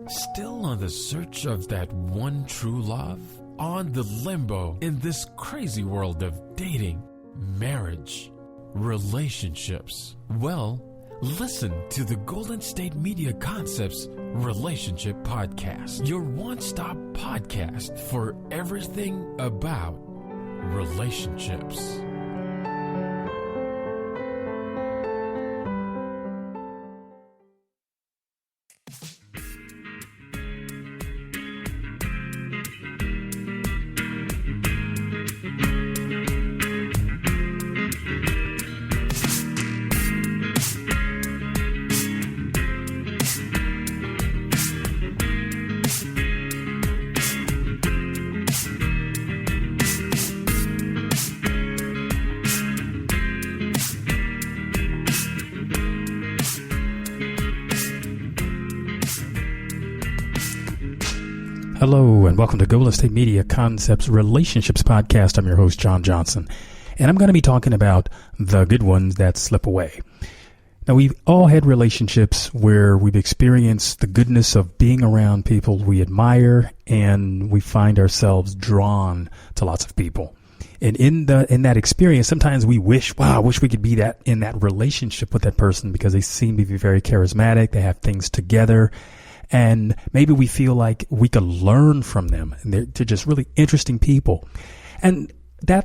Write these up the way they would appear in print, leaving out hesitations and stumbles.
Still on the search of that one true love? On the limbo in this crazy world of dating, marriage, relationships? Well, listen to the Golden State Media Concepts Relationship Podcast, your one-stop podcast for everything about relationships. Hello, and welcome to Golden State Media Concepts Relationships Podcast. I'm your host, John Johnson, and I'm going to be talking about the good ones that slip away. Now, we've all had relationships where we've experienced the goodness of being around people we admire, and we find ourselves drawn to lots of people. And in that experience, sometimes we wish we could be that in that relationship with that person because they seem to be very charismatic. They have things together. And maybe we feel like we could learn from them. And they're just really interesting people. And I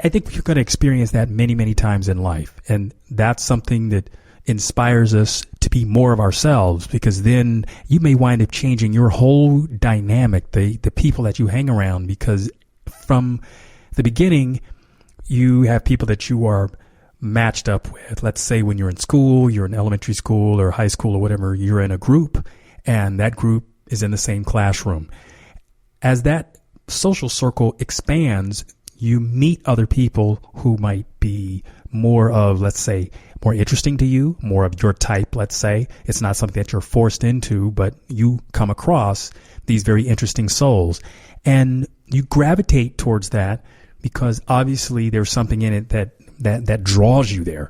think we're going to experience that many, many times in life. And that's something that inspires us to be more of ourselves, because then you may wind up changing your whole dynamic, the people that you hang around, because from the beginning, you have people that you are matched up with. Let's say when you're in school, you're in elementary school or high school or whatever, you're in a group. And that group is in the same classroom. As that social circle expands, you meet other people who might be more of, let's say, more interesting to you, more of your type, let's say. It's not something that you're forced into, but you come across these very interesting souls. And you gravitate towards that because obviously there's something in it that draws you there.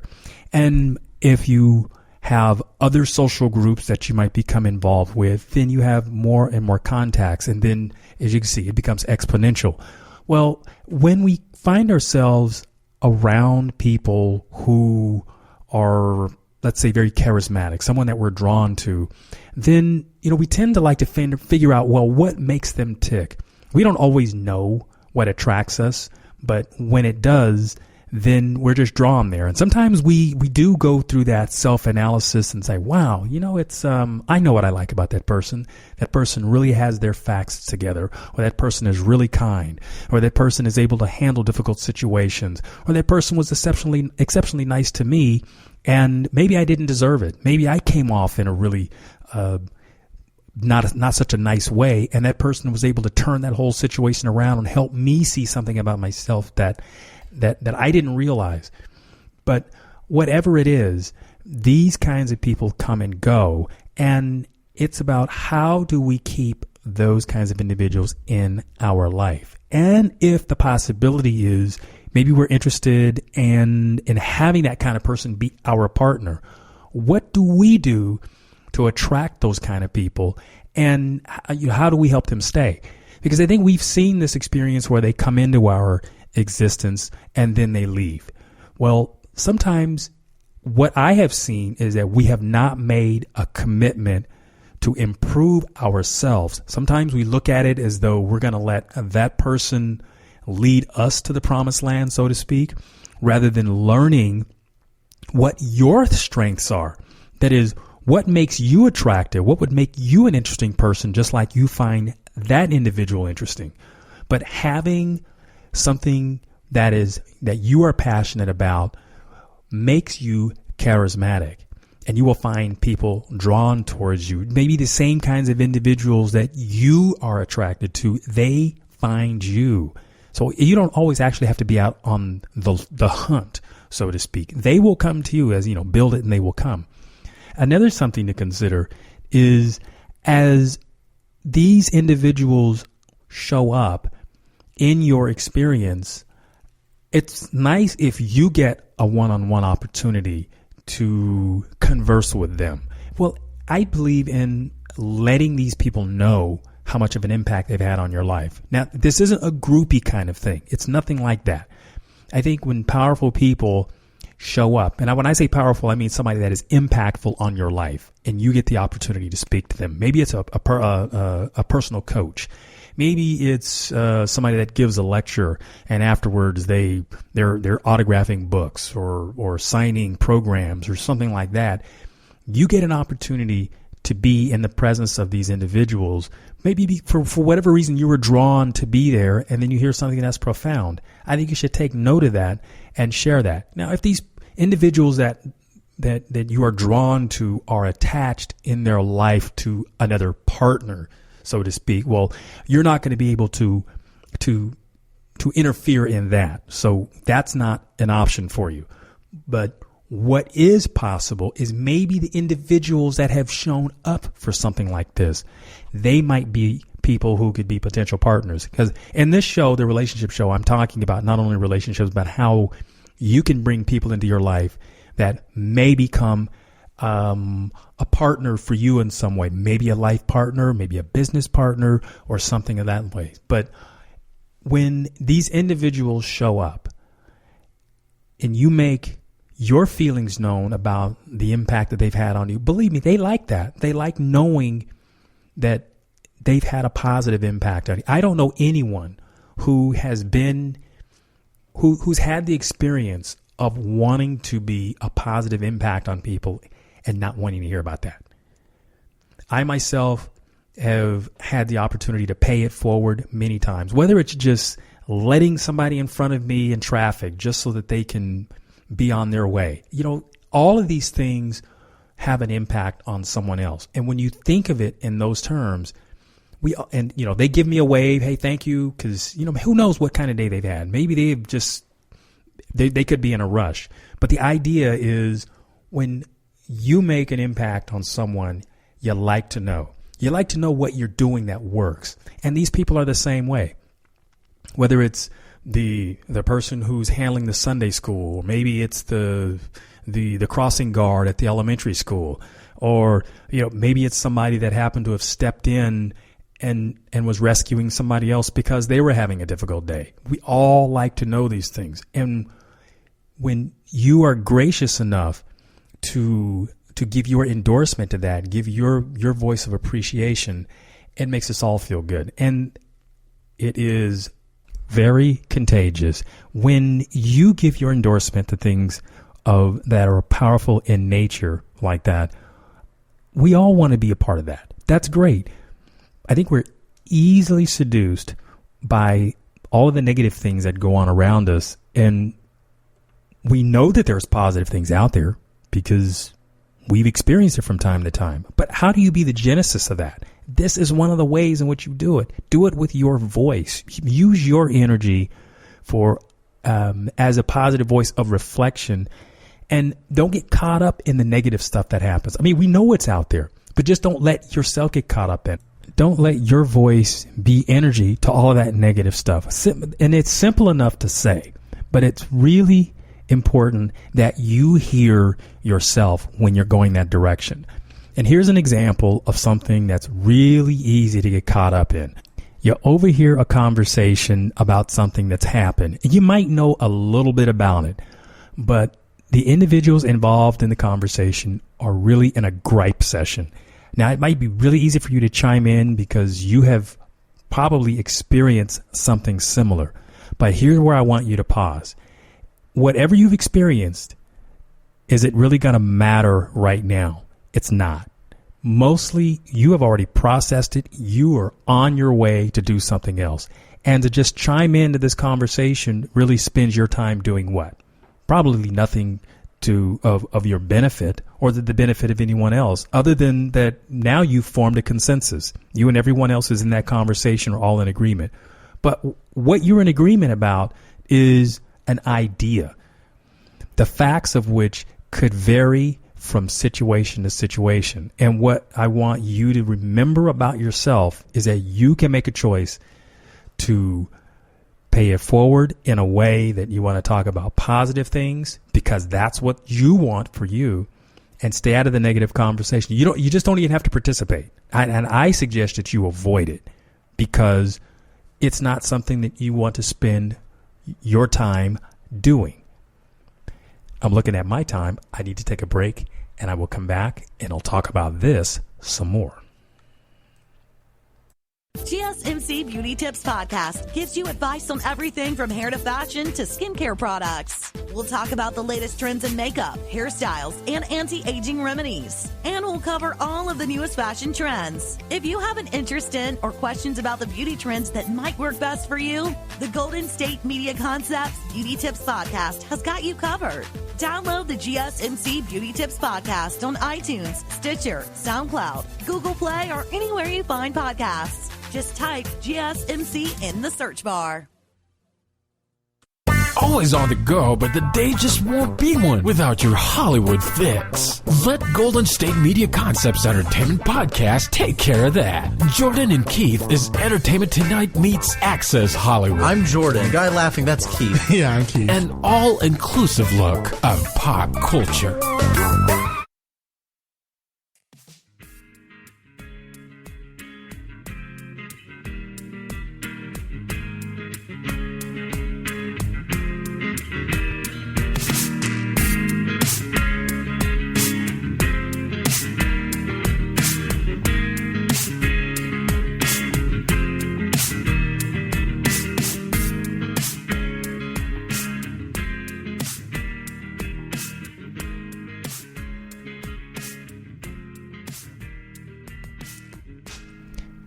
And if you have other social groups that you might become involved with, then you have more and more contacts. And then, as you can see, it becomes exponential. Well, when we find ourselves around people who are, let's say, very charismatic, someone that we're drawn to, then, we tend to like to figure out, well, what makes them tick? We don't always know what attracts us, but when it does, then we're just drawn there. And sometimes we do go through that self-analysis and say, wow, it's, I know what I like about that person. That person really has their facts together, or that person is really kind, or that person is able to handle difficult situations, or that person was exceptionally nice to me, and maybe I didn't deserve it. Maybe I came off in a really, not such a nice way, and that person was able to turn that whole situation around and help me see something about myself that I didn't realize. But whatever it is, these kinds of people come and go. And it's about how do we keep those kinds of individuals in our life. And if the possibility is maybe we're interested in having that kind of person be our partner, what do we do to attract those kind of people? And how do we help them stay? Because I think we've seen this experience where they come into our existence and then they leave. Well, sometimes what I have seen is that we have not made a commitment to improve ourselves. Sometimes we look at it as though we're going to let that person lead us to the promised land, so to speak, rather than learning what your strengths are. That is, what makes you attractive? What would make you an interesting person, just like you find that individual interesting? But having something that you are passionate about makes you charismatic, and you will find people drawn towards you. Maybe the same kinds of individuals that you are attracted to, they find you. So you don't always actually have to be out on the hunt, so to speak. They will come to you, as build it and they will come. Another something to consider is, as these individuals show up in your experience, it's nice if you get a one-on-one opportunity to converse with them. Well, I believe in letting these people know how much of an impact they've had on your life. Now, this isn't a groupie kind of thing. It's nothing like that. I think when powerful people show up, and when I say powerful, I mean somebody that is impactful on your life, and you get the opportunity to speak to them. Maybe it's a personal coach. Maybe it's somebody that gives a lecture, and afterwards they're autographing books or signing programs or something like that. You get an opportunity to be in the presence of these individuals. Maybe for whatever reason you were drawn to be there, and then you hear something that's profound. I think you should take note of that and share that. Now, if these individuals that you are drawn to are attached in their life to another partner, so to speak, well, you're not going to be able to interfere in that. So that's not an option for you. But what is possible is maybe the individuals that have shown up for something like this, they might be people who could be potential partners. Because in this show, the relationship show, I'm talking about not only relationships, but how you can bring people into your life that may become a partner for you in some way, maybe a life partner, maybe a business partner, or something of that way. But when these individuals show up and you make your feelings known about the impact that they've had on you, believe me, they like that. They like knowing that they've had a positive impact on you. I don't know anyone who has been, who's had the experience of wanting to be a positive impact on people and not wanting to hear about that. I myself have had the opportunity to pay it forward many times, whether it's just letting somebody in front of me in traffic just so that they can be on their way. You know, all of these things have an impact on someone else. And when you think of it in those terms, they give me a wave. Hey, thank you. Because, who knows what kind of day they've had. Maybe they've just, they could be in a rush. But the idea is when you make an impact on someone, you like to know. You like to know what you're doing that works. And these people are the same way. Whether it's the person who's handling the Sunday school, or maybe it's the crossing guard at the elementary school, or maybe it's somebody that happened to have stepped in and was rescuing somebody else because they were having a difficult day. We all like to know these things. And when you are gracious enough to give your endorsement to that, give your voice of appreciation, it makes us all feel good. And it is very contagious when you give your endorsement to things that are powerful in nature like that. We all want to be a part of that. That's great. I think we're easily seduced by all of the negative things that go on around us, and we know that there's positive things out there because we've experienced it from time to time. But how do you be the genesis of that? This is one of the ways in which you do it. Do it with your voice. Use your energy for as a positive voice of reflection, and don't get caught up in the negative stuff that happens. I mean, we know it's out there, but just don't let yourself get caught up in it. Don't let your voice be energy to all of that negative stuff. And it's simple enough to say, but it's really important that you hear yourself when you're going that direction. And here's an example of something that's really easy to get caught up in. You overhear a conversation about something that's happened. You might know a little bit about it, but the individuals involved in the conversation are really in a gripe session. Now, it might be really easy for you to chime in because you have probably experienced something similar. But here's where I want you to pause. Whatever you've experienced, is it really going to matter right now? It's not. Mostly, you have already processed it. You are on your way to do something else. And to just chime into this conversation really spends your time doing what? Probably nothing of your benefit or the benefit of anyone else, other than that now you've formed a consensus. You and everyone else is in that conversation are all in agreement. But what you're in agreement about is an idea, the facts of which could vary from situation to situation. And what I want you to remember about yourself is that you can make a choice to pay it forward in a way that you want to talk about positive things because that's what you want for you. and stay out of the negative conversation. You just don't even have to participate. And I suggest that you avoid it because it's not something that you want to spend your time doing. I'm looking at my time. I need to take a break, and I will come back and I'll talk about this some more. GSMC Beauty Tips Podcast gives you advice on everything from hair to fashion to skincare products. We'll talk about the latest trends in makeup, hairstyles, and anti-aging remedies. And we'll cover all of the newest fashion trends. If you have an interest in or questions about the beauty trends that might work best for you, the Golden State Media Concepts Beauty Tips Podcast has got you covered. Download the GSMC Beauty Tips Podcast on iTunes, Stitcher, SoundCloud, Google Play, or anywhere you find podcasts. Just type GSMC in the search bar. Always on the go, but the day just won't be one without your Hollywood fix. Let Golden State Media Concepts Entertainment Podcast take care of that. Jordan and Keith is Entertainment Tonight meets Access Hollywood. I'm Jordan. The guy laughing, that's Keith. Yeah, I'm Keith. An all-inclusive look of pop culture.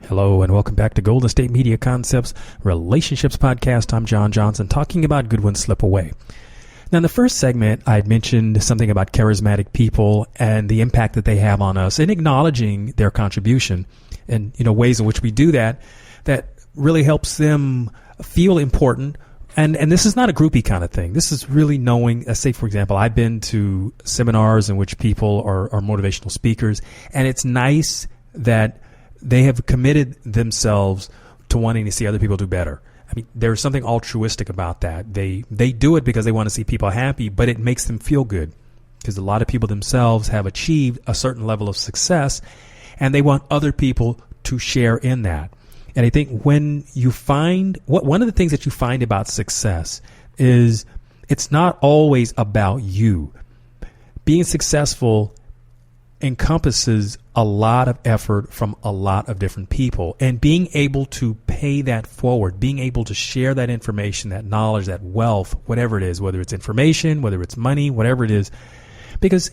Hello and welcome back to Golden State Media Concepts Relationships Podcast. I'm John Johnson, talking about good ones slip away. Now, in the first segment, I mentioned something about charismatic people and the impact that they have on us and acknowledging their contribution and, ways in which we do that really helps them feel important. And this is not a groupie kind of thing. This is really knowing, say, for example, I've been to seminars in which people are motivational speakers, and it's nice that they have committed themselves to wanting to see other people do better. I mean, there's something altruistic about that. They do it because they want to see people happy, but it makes them feel good because a lot of people themselves have achieved a certain level of success, and they want other people to share in that. And I think when you find one of the things that you find about success is it's not always about you. Being successful encompasses a lot of effort from a lot of different people, and being able to pay that forward, being able to share that information, that knowledge, that wealth, whatever it is, whether it's information, whether it's money, whatever it is, because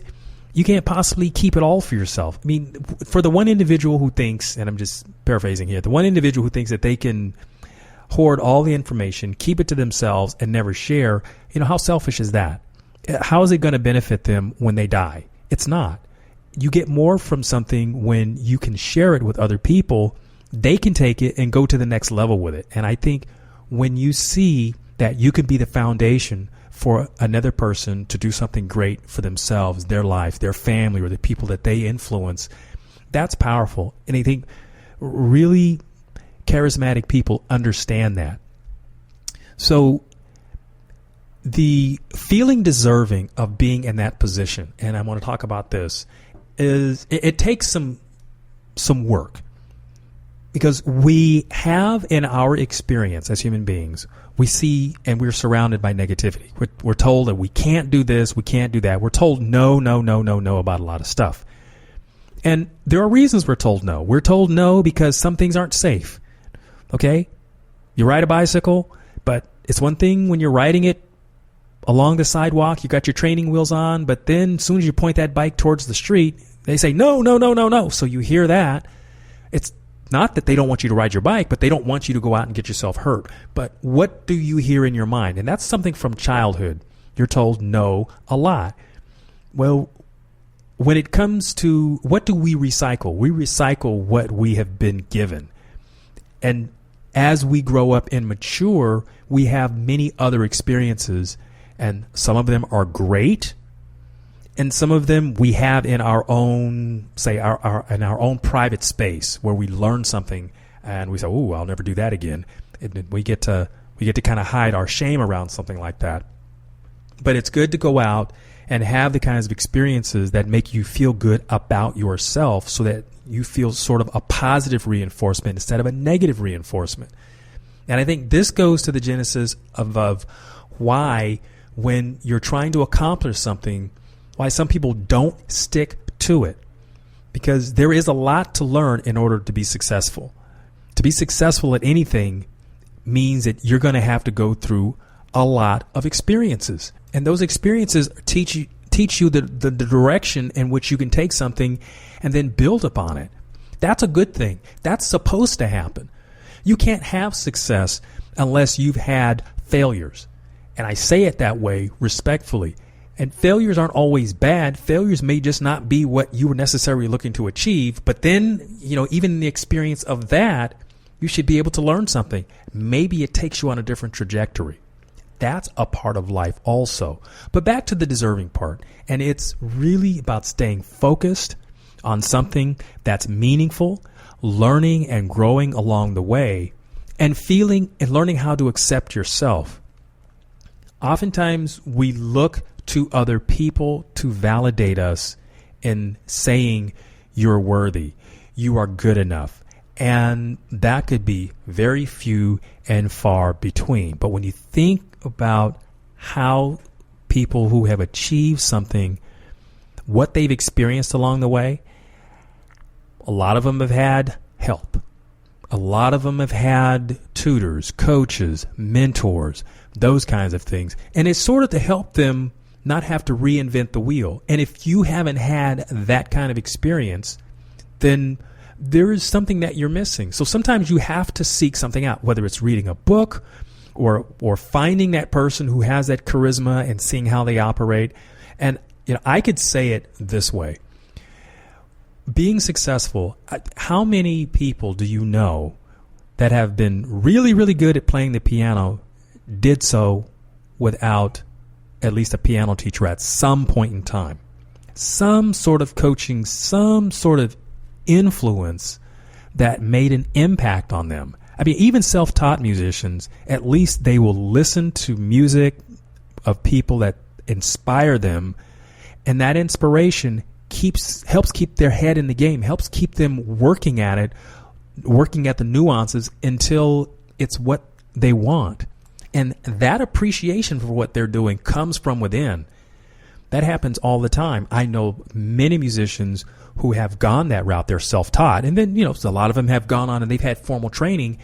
you can't possibly keep it all for yourself. I mean, for the one individual who thinks, and I'm just paraphrasing here, the one individual who thinks that they can hoard all the information, keep it to themselves, and never share, how selfish is that? How is it going to benefit them when they die? It's not. You get more from something when you can share it with other people. They can take it and go to the next level with it. And I think when you see that you can be the foundation for another person to do something great for themselves, their life, their family, or the people that they influence, that's powerful. And I think really charismatic people understand that. So the feeling deserving of being in that position, and I want to talk about this, is it takes some work, because we have in our experience as human beings, we see and we're surrounded by negativity. We're told that we can't do this, we can't do that. We're told no about a lot of stuff. And there are reasons we're told no. We're told no because some things aren't safe. Okay? You ride a bicycle, but it's one thing when you're riding it along the sidewalk, you got your training wheels on, but then as soon as you point that bike towards the street, they say, no. So you hear that. It's not that they don't want you to ride your bike, but they don't want you to go out and get yourself hurt. But what do you hear in your mind? And that's something from childhood. You're told no a lot. Well, when it comes to what do we recycle? We recycle what we have been given. And as we grow up and mature, we have many other experiences, and some of them are great, and some of them we have in our own, say, in our own private space where we learn something and we say, "Oh, I'll never do that again." And we get to kind of hide our shame around something like that. But it's good to go out and have the kinds of experiences that make you feel good about yourself so that you feel sort of a positive reinforcement instead of a negative reinforcement. And I think this goes to the genesis of why, when you're trying to accomplish something, why some people don't stick to it. Because there is a lot to learn in order to be successful. To be successful at anything means that you're going to have to go through a lot of experiences. And those experiences teach you the direction in which you can take something and then build upon it. That's a good thing. That's supposed to happen. You can't have success unless you've had failures. And I say it that way respectfully. And failures aren't always bad. Failures may just not be what you were necessarily looking to achieve. But then, even in the experience of that, you should be able to learn something. Maybe it takes you on a different trajectory. That's a part of life also. But back to the deserving part. And it's really about staying focused on something that's meaningful, learning and growing along the way, and feeling and learning how to accept yourself. Oftentimes we look to other people to validate us in saying you're worthy, you are good enough. And that could be very few and far between. But when you think about how people who have achieved something, what they've experienced along the way, a lot of them have had help. A lot of them have had tutors, coaches, mentors, those kinds of things. And it's sort of to help them not have to reinvent the wheel. And if you haven't had that kind of experience, then there is something that you're missing. So sometimes you have to seek something out, whether it's reading a book or finding that person who has that charisma and seeing how they operate. And I could say it this way. Being successful, how many people do you know that have been really, really good at playing the piano did so without at least a piano teacher at some point in time? Some sort of coaching, some sort of influence that made an impact on them. I mean, even self-taught musicians, at least they will listen to music of people that inspire them, and that inspiration helps keep their head in the game, helps keep them working at it, working at the nuances until it's what they want. And that appreciation for what they're doing comes from within. That happens all the time. I know many musicians who have gone that route. They're self-taught. And then, a lot of them have gone on and they've had formal training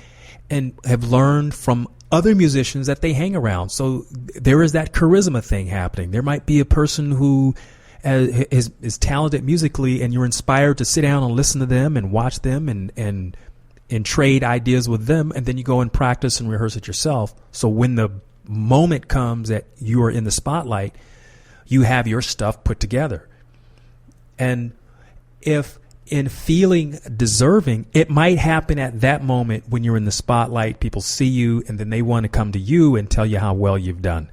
and have learned from other musicians that they hang around. So there is that charisma thing happening. There might be a person who is talented musically, and you're inspired to sit down and listen to them and watch them and trade ideas with them, and then you go and practice and rehearse it yourself. So when the moment comes that you are in the spotlight, you have your stuff put together. And if in feeling deserving, it might happen at that moment when you're in the spotlight, people see you, and then they want to come to you and tell you how well you've done.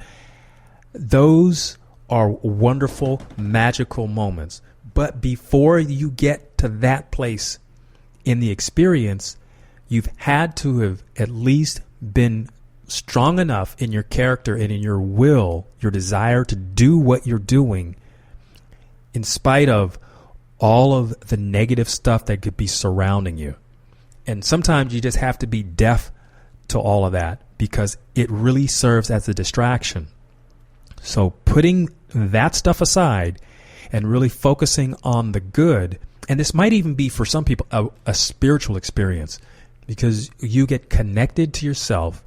Those are wonderful, magical moments. But before you get to that place in the experience, you've had to have at least been strong enough in your character and in your will, your desire to do what you're doing, in spite of all of the negative stuff that could be surrounding you. And sometimes you just have to be deaf to all of that because it really serves as a distraction. So putting that stuff aside and really focusing on the good, and this might even be for some people a spiritual experience, because you get connected to yourself.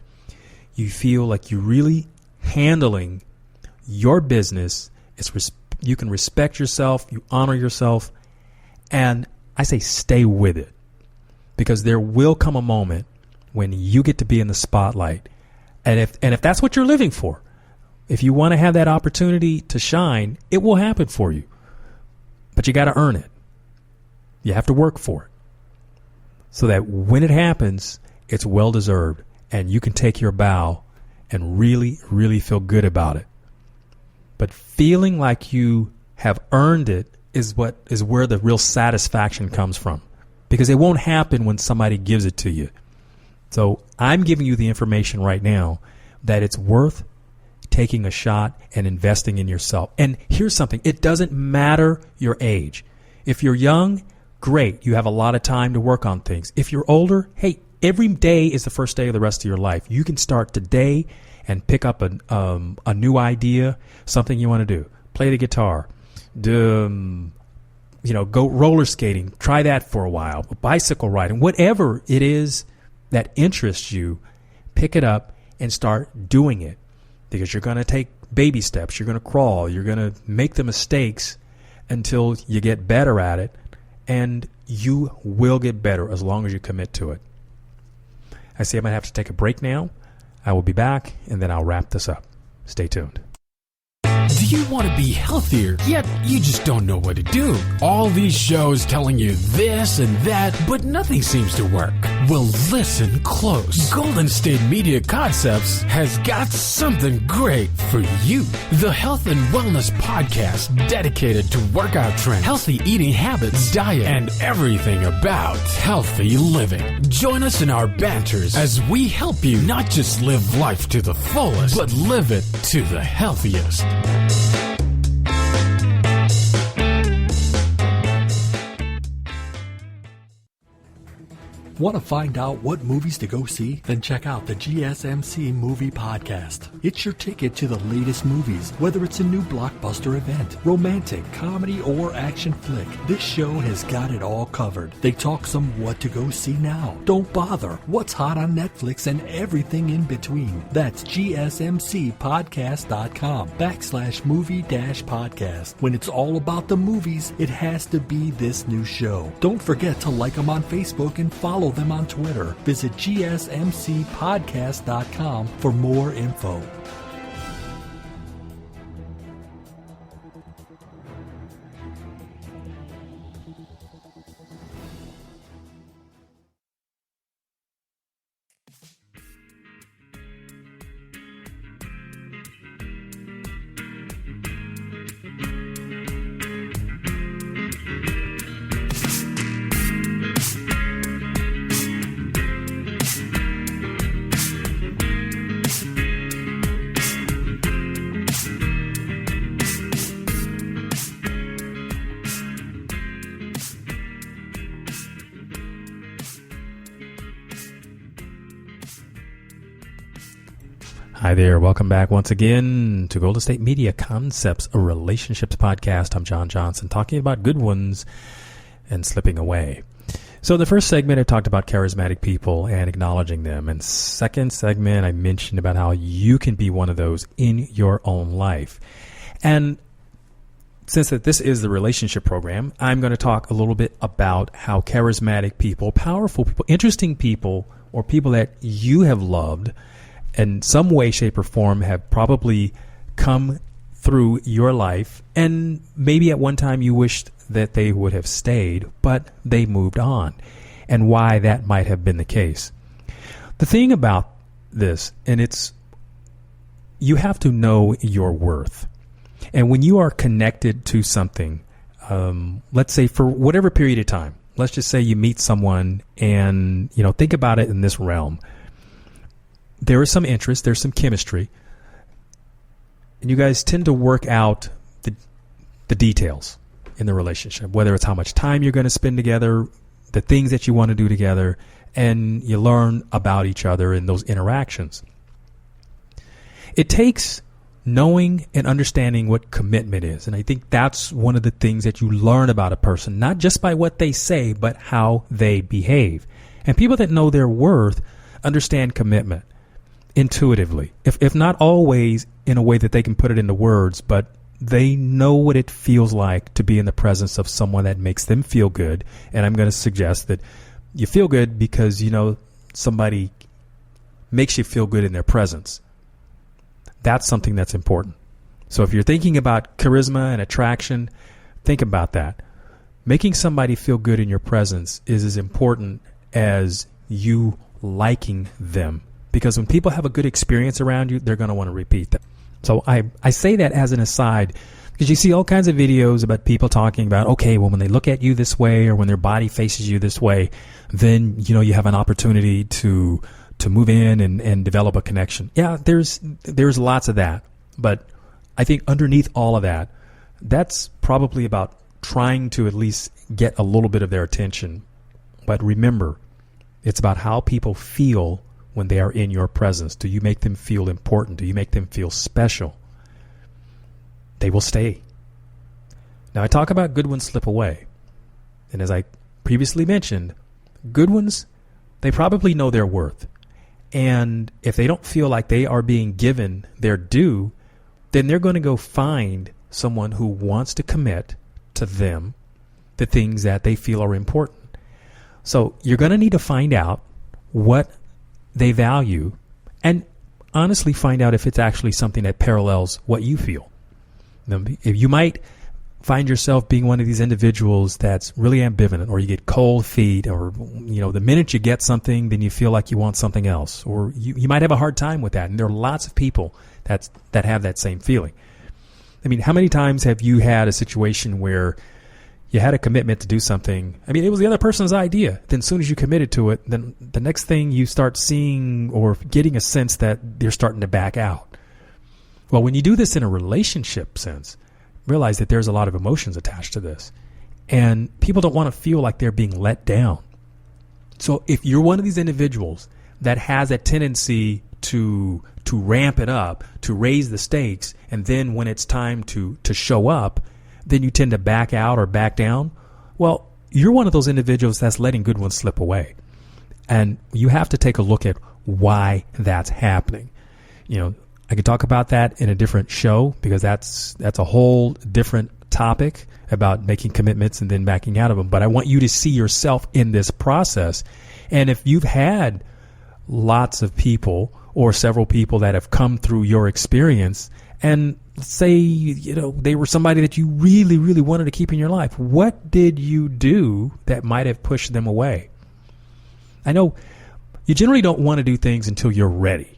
You feel like you're really handling your business. You can respect yourself, you honor yourself, and I say stay with it, because there will come a moment when you get to be in the spotlight. And if that's what you're living for, if you want to have that opportunity to shine, it will happen for you. But you got to earn it. You have to work for it. So that when it happens, it's well-deserved, and you can take your bow and really, really feel good about it. But feeling like you have earned it is where the real satisfaction comes from, because it won't happen when somebody gives it to you. So I'm giving you the information right now that it's worth taking a shot and investing in yourself. And here's something. It doesn't matter your age. If you're young, great. You have a lot of time to work on things. If you're older, hey, every day is the first day of the rest of your life. You can start today and pick up a new idea, something you want to do. Play the guitar. Go roller skating. Try that for a while. Bicycle riding. Whatever it is that interests you, pick it up and start doing it. Because you're going to take baby steps. You're going to crawl. You're going to make the mistakes until you get better at it. And you will get better as long as you commit to it. I see I'm going to have to take a break now. I will be back, and then I'll wrap this up. Stay tuned. Do you want to be healthier, yet you just don't know what to do? All these shows telling you this and that, but nothing seems to work. Well, listen close. Golden State Media Concepts has got something great for you. The Health and Wellness Podcast, dedicated to workout trends, healthy eating habits, diet, and everything about healthy living. Join us in our banters as we help you not just live life to the fullest, but live it to the healthiest. Want to find out what movies to go see? Then check out the GSMC Movie Podcast. It's your ticket to the latest movies, whether it's a new blockbuster event, romantic, comedy, or action flick. This show has got it all covered. They talk some what to go see now. Don't bother. What's hot on Netflix and everything in between. That's GSMCpodcast.com/movie-podcast. When it's all about the movies, it has to be this new show. Don't forget to like them on Facebook and follow them on Twitter. Visit GSMCpodcast.com for more info. Hi there. Welcome back once again to Golden State Media Concepts, a relationships podcast. I'm John Johnson, talking about good ones and slipping away. So the first segment, I talked about charismatic people and acknowledging them. And second segment, I mentioned about how you can be one of those in your own life. And since that this is the relationship program, I'm going to talk a little bit about how charismatic people, powerful people, interesting people, or people that you have loved in some way, shape, or form have probably come through your life, and maybe at one time you wished that they would have stayed, but they moved on, and why that might have been the case. The thing about this, and it's, you have to know your worth. And when you are connected to something, let's say for whatever period of time, let's just say you meet someone and, think about it in this realm. There is some interest, there's some chemistry, and you guys tend to work out the details in the relationship, whether it's how much time you're going to spend together, the things that you want to do together, and you learn about each other in those interactions. It takes knowing and understanding what commitment is, and I think that's one of the things that you learn about a person, not just by what they say, but how they behave. And people that know their worth understand commitment intuitively, if not always in a way that they can put it into words, but they know what it feels like to be in the presence of someone that makes them feel good. And I'm going to suggest that you feel good because somebody makes you feel good in their presence. That's something that's important. So if you're thinking about charisma and attraction, think about that. Making somebody feel good in your presence is as important as you liking them. Because when people have a good experience around you, they're going to want to repeat that. So I say that as an aside because you see all kinds of videos about people talking about, okay, well, when they look at you this way or when their body faces you this way, then, you have an opportunity to move in and develop a connection. Yeah, there's lots of that. But I think underneath all of that, that's probably about trying to at least get a little bit of their attention. But remember, it's about how people feel when they are in your presence. Do you make them feel important? Do you make them feel special? They will stay. Now, I talk about good ones slip away. And as I previously mentioned, good ones, they probably know their worth. And if they don't feel like they are being given their due, then they're going to go find someone who wants to commit to them the things that they feel are important. So you're going to need to find out what they value and honestly find out if it's actually something that parallels what you feel. Now, if you might find yourself being one of these individuals that's really ambivalent, or you get cold feet, or the minute you get something, then you feel like you want something else, or you might have a hard time with that. And there are lots of people that have that same feeling. I mean, how many times have you had a situation where you had a commitment to do something? I mean, it was the other person's idea. Then as soon as you committed to it, then the next thing you start seeing or getting a sense that they're starting to back out. Well, when you do this in a relationship sense, realize that there's a lot of emotions attached to this. And people don't want to feel like they're being let down. So if you're one of these individuals that has a tendency to ramp it up, to raise the stakes, and then when it's time to show up, then you tend to back out or back down, well, you're one of those individuals that's letting good ones slip away. And you have to take a look at why that's happening. I could talk about that in a different show, because that's a whole different topic about making commitments and then backing out of them. But I want you to see yourself in this process. And if you've had lots of people or several people that have come through your experience, and say, they were somebody that you really, really wanted to keep in your life, what did you do that might have pushed them away? I know you generally don't want to do things until you're ready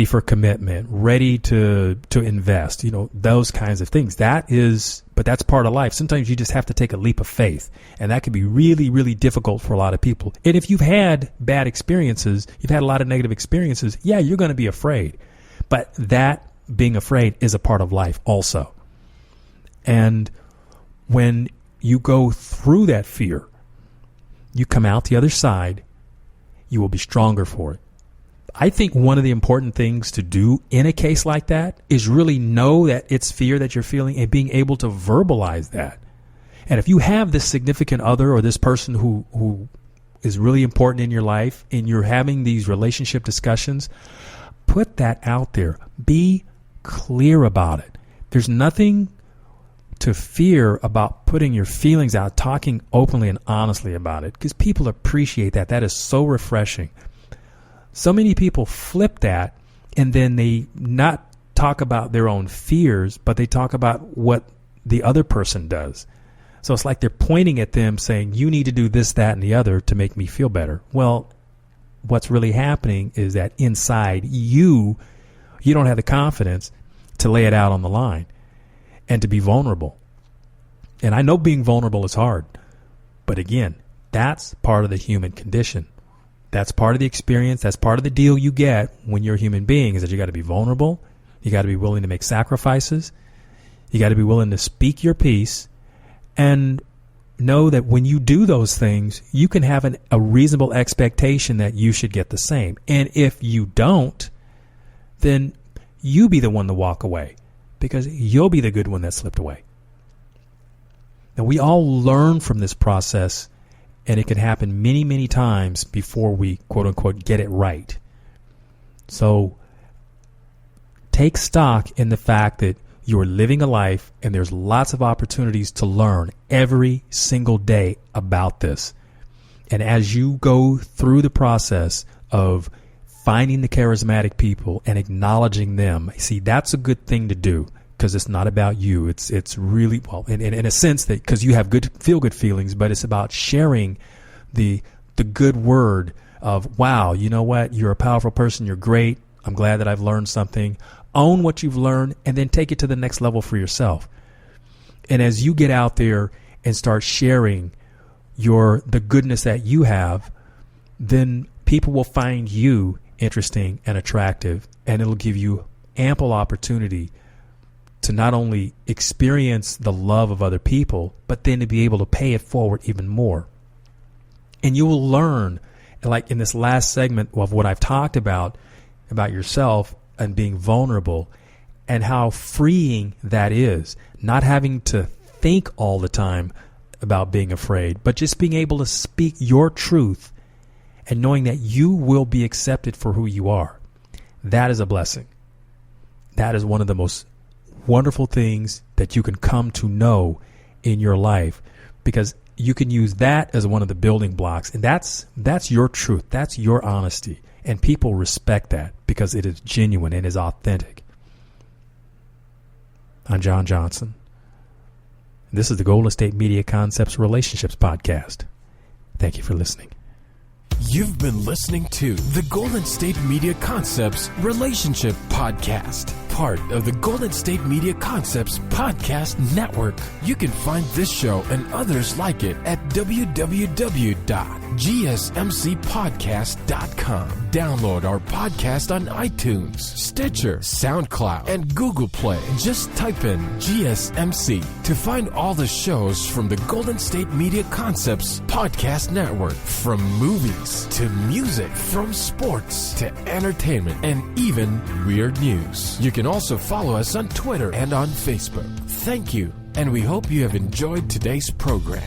for commitment, ready to invest, those kinds of things. But that's part of life. Sometimes you just have to take a leap of faith, and that can be really, really difficult for a lot of people. And if you've had bad experiences, you've had a lot of negative experiences, yeah, you're going to be afraid. But that being afraid is a part of life also. And when you go through that fear, you come out the other side, you will be stronger for it. I think one of the important things to do in a case like that is really know that it's fear that you're feeling and being able to verbalize that. And if you have this significant other or this person who is really important in your life and you're having these relationship discussions, put that out there. Be clear about it. There's nothing to fear about putting your feelings out, talking openly and honestly about it, because people appreciate that. That is so refreshing. So many people flip that, and then they not talk about their own fears, but they talk about what the other person does. So it's like they're pointing at them saying, you need to do this, that, and the other to make me feel better. Well, what's really happening is that inside you don't have the confidence to lay it out on the line and to be vulnerable. And I know being vulnerable is hard, but again, that's part of the human condition. That's part of the experience. That's part of the deal you get when you're a human being, is that you got to be vulnerable. You got to be willing to make sacrifices. You got to be willing to speak your piece, and know that when you do those things, you can have a reasonable expectation that you should get the same. And if you don't, then you be the one to walk away, because you'll be the good one that slipped away. Now, we all learn from this process, and it can happen many, many times before we, quote unquote, get it right. So take stock in the fact that you're living a life, and there's lots of opportunities to learn every single day about this. And as you go through the process of finding the charismatic people and acknowledging them, see, that's a good thing to do, because it's not about you. It's really, well, in a sense, that because you have feel good feelings, but it's about sharing the good word of, wow, you know what? You're a powerful person. You're great. I'm glad that I've learned something. Own what you've learned, and then take it to the next level for yourself. And as you get out there and start sharing the goodness that you have, then people will find you interesting and attractive, and it'll give you ample opportunity to not only experience the love of other people, but then to be able to pay it forward even more. And you will learn, like in this last segment of what I've talked about yourself and being vulnerable, and how freeing that is, not having to think all the time about being afraid, but just being able to speak your truth and knowing that you will be accepted for who you are. That is a blessing. That is one of the most wonderful things that you can come to know in your life, because you can use that as one of the building blocks. And that's your truth. That's your honesty. And people respect that because it is genuine and is authentic. I'm John Johnson. This is the Golden State Media Concepts Relationships Podcast. Thank you for listening. You've been listening to the Golden State Media Concepts Relationship Podcast, part of the Golden State Media Concepts Podcast Network. You can find this show and others like it at www.gsmcpodcast.com. Download our podcast on iTunes, Stitcher, SoundCloud, and Google Play. Just type in GSMC to find all the shows from the Golden State Media Concepts Podcast Network, from movies to music, from sports to entertainment, and even weird news. You can also follow us on Twitter and on Facebook. Thank you, and we hope you have enjoyed today's program.